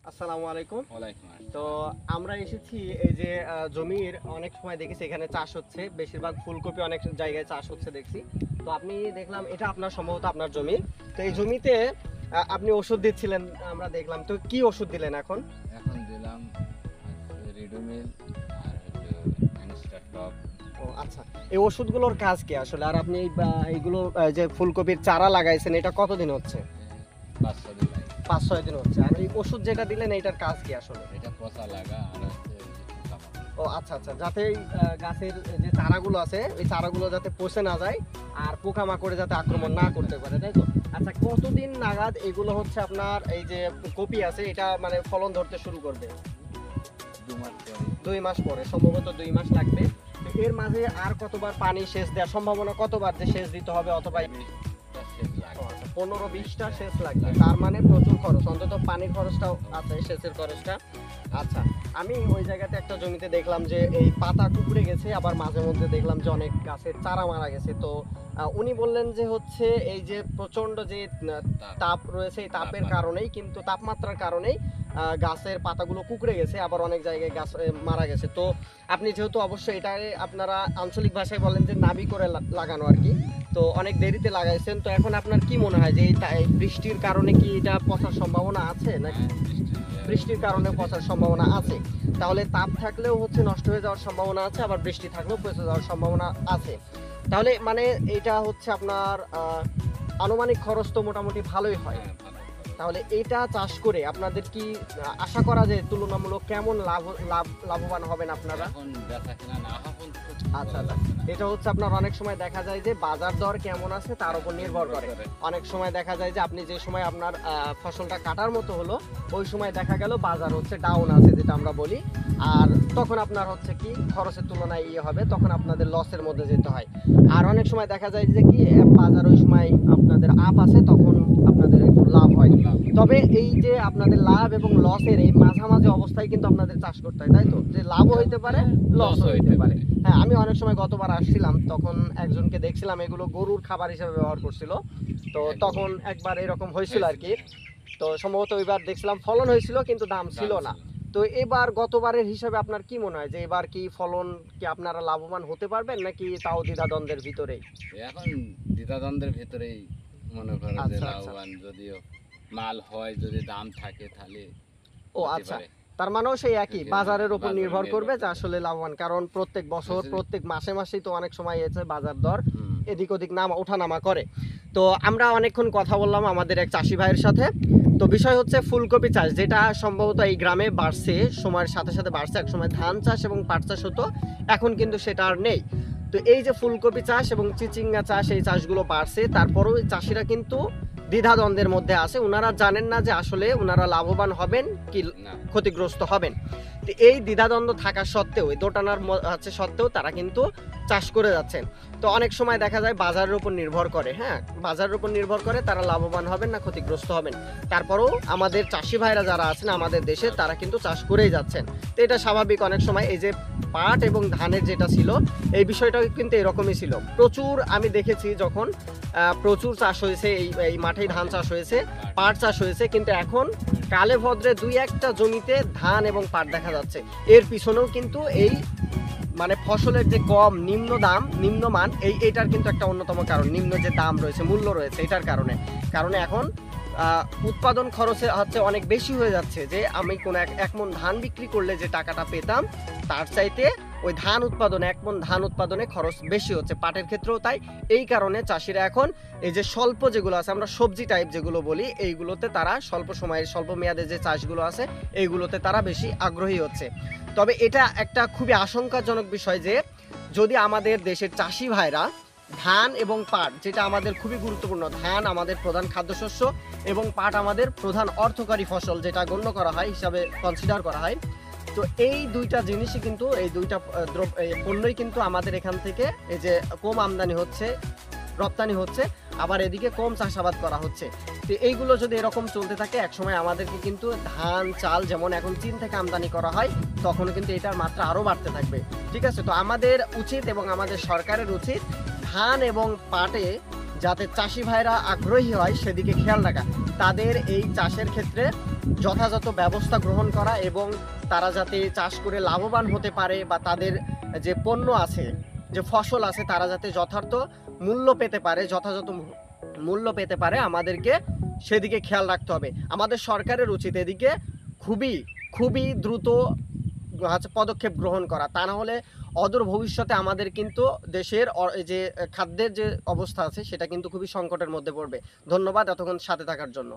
আসসালামু আলাইকুম। ওয়ালাইকুম আসসালাম। তো আমরা এসেছি এই যে জমির অনেক সময় দেখেছি এখানে চাষ হচ্ছে, বেশিরভাগ ফুলকপি অনেক জায়গায় চাষ হচ্ছে দেখছি। তো আপনি দেখলাম এটা আপনার সম্ভবত আপনার জমি। তো এই জমিতে আপনি ওষুধ দিচ্ছিলেন আমরা দেখলাম। তো কি ওষুধ দিলেন এখন? এখন দিলাম রিডোমিল আর অ্যানস্টার টপ। ও আচ্ছা, এই ওষুধগুলোর কাজ কি আসলে? আর আপনি এইগুলো যে ফুলকপির চারা লাগাইছেন এটা কতদিন হচ্ছে? 5-6 দিন লাগে। 5-6 দিন হচ্ছে। আর এই ওষুধ যেটা দিলেন এটার কাজ কি আসলে? এটা পচা লাগা আর হচ্ছে পোকা মারা। ও আচ্ছা আচ্ছা, যাতে এই গাছের যে চারাগুলো আছে ওই চারাগুলো যাতে পচে না যায় আর পোকামাকড়ে যাতে আক্রমণ না করতে পারে, তাই তো? আচ্ছা, কতদিন নাগাদ এগুলো হচ্ছে আপনার এই যে কপি আছে এটা মানে ফলন ধরতে শুরু করবে? 2 মাস পরে 2 মাস পরে, সম্ভবত 2 মাস লাগবে। তো এর মাঝে আর কতবার পানি সেচ দেওয়ার সম্ভাবনা, কতবার যে সেচ দিতে হবে? অথবা 20টা সেচ লাগে। 15-20টা সেচ লাগবে, তার মানে প্রচুর খরচ। অন্তত পানির খরচটাও আছে, সেচের খরচটা। আচ্ছা, আমি ওই জায়গাতে একটা জমিতে দেখলাম যে এই পাতা কুঁকড়ে গেছে, আবার মাঝে মধ্যে দেখলাম যে অনেক গাছের চারা মারা গেছে। তো উনি বললেন যে হচ্ছে এই যে প্রচন্ড যে তাপ রয়েছে এই তাপের কারণেই, কিন্তু তাপমাত্রার কারণেই গাছের পাতাগুলো কুঁকড়ে গেছে, আবার অনেক জায়গায় গাছ মারা গেছে। তো আপনি যেহেতু অবশ্যই এটা আপনারা আঞ্চলিক ভাষায় বলেন যে নাবি করে লাগানো আর কি, তো অনেক দেরিতে লাগাইছেন। তো এখন আপনার কি মনে হয় যে এই বৃষ্টির কারণে কি এটা পচার সম্ভাবনা আছে নাকি? বৃষ্টির কারণে পচার সম্ভাবনা আছে। তাহলে তাপ থাকলেও হচ্ছে নষ্ট হয়ে যাওয়ার সম্ভাবনা আছে, আবার বৃষ্টি থাকলেও পচে যাওয়ার সম্ভাবনা আছে। তাহলে মানে এটা হচ্ছে আপনার আনুমানিক খরচ তো মোটামুটি ভালোই হয়। হ্যাঁ, ভালো। তাহলে এটা চাষ করে আপনাদের কি আশা করা যায় তুলনামূলক কেমন লাভবান হবেন আপনারা? এখন বেচা কেনা না হওয়া পর্যন্ত আচ্ছা আচ্ছা, এটা হচ্ছে আপনার অনেক সময় দেখা যায় যে বাজার দর কেমন আছে তার উপর নির্ভর করে। অনেক সময় দেখা যায় যে আপনি যে সময় আপনার ফসলটা কাটার মতো হলো ওই সময় দেখা গেল বাজার হচ্ছে ডাউন আছে যেটা আমরা বলি, আর তখন আপনার হচ্ছে কি খরচের তুলনায় ইয়ে হবে, তখন আপনাদের লসের মধ্যে যেতে হয়। আর অনেক সময় দেখা যায় যে কি বাজার ওই সময় আপনাদের আপ আছে, তখন আপনাদের একটু লাভ হয়। তবে এই যে আপনাদের লাভ এবং লসের এই মাঝামাঝি অবস্থায় কিন্তু আপনাদের চাষ করতে হয়, তাই তো? যে লাভও হইতে পারে, লসও হইতে পারে। হ্যাঁ, আমি অনেক সময় গতবার আসছিলাম তখন একজনকে দেখছিলাম এগুলো গরুর খাবার হিসেবে ব্যবহার করছিল। তো তখন একবার এরকম হয়েছিল আর কি। তো সম্ভবত ওইবার দেখছিলাম ফলন হয়েছিল কিন্তু দাম ছিল না। তো এবার গতবারের হিসাবে আপনার কি মনে হয় যে এবার কি ফলন কি আপনারা লাভবান হতে পারবেন নাকি তাও দ্বিধাদ্বন্দ্বের ভিতরেই? এখন দ্বিধাদ্বন্দ্বের ভেতরেই মনে করো যে আচ্ছা, আচ্ছা। লাভবান, যদিও মাল হয়, যদি দাম থাকে তাহলে ও হতে আচ্ছা, পারে। তার মানেও সেই একই হ্যাঁ, বাজারের উপর বাজারে নির্ভর করবে যে নির্ভর আসলে লাভবান, কারণ প্রত্যেক বছর বুঝলি? প্রত্যেক মাসে মাসেই তো অনেক সময় এসে বাজার দর হুম। এদিক ওদিক ওঠানামা করে। তো আমরা অনেকক্ষণ কথা বললাম আমাদের এক চাষি ভাইয়ের সাথে। তো বিষয় হচ্ছে ফুলকপি চাষ, যেটা সম্ভবত এই গ্রামে বাড়ছে, সময়ের সাথে সাথে বাড়ছে। এক সময় ধান চাষ এবং পাট চাষ হতো, এখন কিন্তু সেটা আর নেই। তো এই যে ফুলকপি চাষ এবং চিচিঙ্গা চাষ, এই চাষগুলো বাড়ছে, তারপরেও চাষিরা কিন্তু দ্বিধাদ্বন্দ্বের মধ্যে আছে। ওনারা জানেন না যে আসলে ওনারা লাভবান হবেন কি না, ক্ষতিগ্রস্ত হবেন। তো এই দ্বিধাদ্বন্দ্ব থাকা সত্ত্বেও, এই দোটানার আছে সত্ত্বেও তারা কিন্তু চাষ করে যাচ্ছেন। তো অনেক সময় দেখা যায় বাজারের উপর নির্ভর করে, হ্যাঁ, বাজারের উপর নির্ভর করে তারা লাভবান হবেন না ক্ষতিগ্রস্ত হবেন। তারপরেও আমাদের চাষি ভাইরা যারা আছেন আমাদের দেশে তারা কিন্তু চাষ করেই যাচ্ছেন। তো এটা স্বাভাবিক। অনেক সময় এই যে পাট এবং ধানের যেটা ছিল এই বিষয়টাও কিন্তু এরকমই ছিল। প্রচুর আমি দেখেছি যখন প্রচুর চাষ হয়েছে, এই মাঠেই ধান চাষ হয়েছে, পাট চাষ হয়েছে, কিন্তু এখন কালে ভদ্রে 2-1টা জমিতে ধান এবং পাট দেখা যাচ্ছে। এর পিছনেও কিন্তু এই মানে ফসলের যে কম নিম্নমান এইটার কিন্তু একটা অন্যতম কারণ, নিম্ন যে দাম রয়েছে, মূল্য রয়েছে, এটার কারণে এখন উৎপাদন খরচে হচ্ছে অনেক বেশি হয়ে যাচ্ছে। যে আমি কোন এক মণ ধান বিক্রি করলে যে টাকাটা পেতাম তার চাইতে ওই এক মণ ধান উৎপাদনে খরচ বেশি হচ্ছে। পাটের ক্ষেত্রেও তাই। এই কারণে চাষিরা এখন এই যে স্বল্প যেগুলো আছে, আমরা সবজি টাইপ যেগুলো বলি, এইগুলোতে তারা স্বল্প সময়ের স্বল্প মেয়াদে যে চাষগুলো আছে এইগুলোতে তারা বেশি আগ্রহী হচ্ছে। তবে এটা একটা খুবই আশঙ্কাজনক বিষয় যে যদি আমাদের দেশের চাষি ভাইরা ধান এবং পাট, যেটা আমাদের খুবই গুরুত্বপূর্ণ, ধান আমাদের প্রধান খাদ্যশস্য এবং পাট আমাদের প্রধান অর্থকারী ফসল যেটা গণ্য করা হয়, হিসাবে কনসিডার করা হয়। তো এই দুইটা জিনিসই কিন্তু, এই দুইটা পণ্যই কিন্তু আমাদের এখান থেকে এই যে কম আমদানি হচ্ছে, রপ্তানি হচ্ছে, আবার এদিকে কম চাষাবাদ করা হচ্ছে। তো এইগুলো যদি এরকম চলতে থাকে একসময় আমাদেরকে কিন্তু ধান চাল যেমন এখন চীন থেকে আমদানি করা হয়, তখন কিন্তু এটার মাত্রা আরও বাড়তে থাকবে। ঠিক আছে? তো আমাদের উচিত এবং আমাদের সরকারের উচিত ধান এবং পাটে যাতে চাষি ভাইরা আগ্রহী হয় সেদিকে খেয়াল রাখা, তাদের এই চাষের ক্ষেত্রে যথাযথ ব্যবস্থা গ্রহণ করা এবং তারা যাতে চাষ করে লাভবান হতে পারে বা তাদের যে পণ্য আছে, যে ফসল আছে, তারা যাতে যথার্থ মূল্য পেতে পারে, যথাযথ মূল্য পেতে পারে, আমাদেরকে সেদিকে খেয়াল রাখতে হবে। আমাদের সরকারের উচিত এদিকে খুবই খুবই দ্রুত পদক্ষেপ গ্রহণ করা, তা না হলে অদূর ভবিষ্যতে আমাদের কিন্তু দেশের যে খাদ্যের যে অবস্থা আছে সেটা কিন্তু খুবই সংকটের মধ্যে পড়বে। ধন্যবাদ এতক্ষণ সাথে থাকার জন্য।